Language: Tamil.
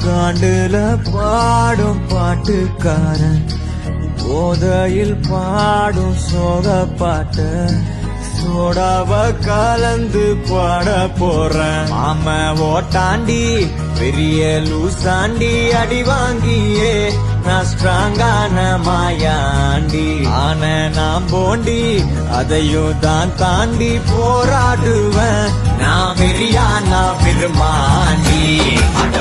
காண்டுல பாடும் பாட்டுக்காரன் போதையில் பாடும் சோக பாட்டு சோடாவ கலந்து பாட போறேன். மாம ஓட்டாண்டி பெரிய லூசாண்டி அடி வாங்கியே நான் ஸ்ட்ராங்கான மாயாண்டி ஆன நான் போண்டி அதையும் தான் தாண்டி போராடுவேன். நான் வெறியா நான் பெருமாண்டி அட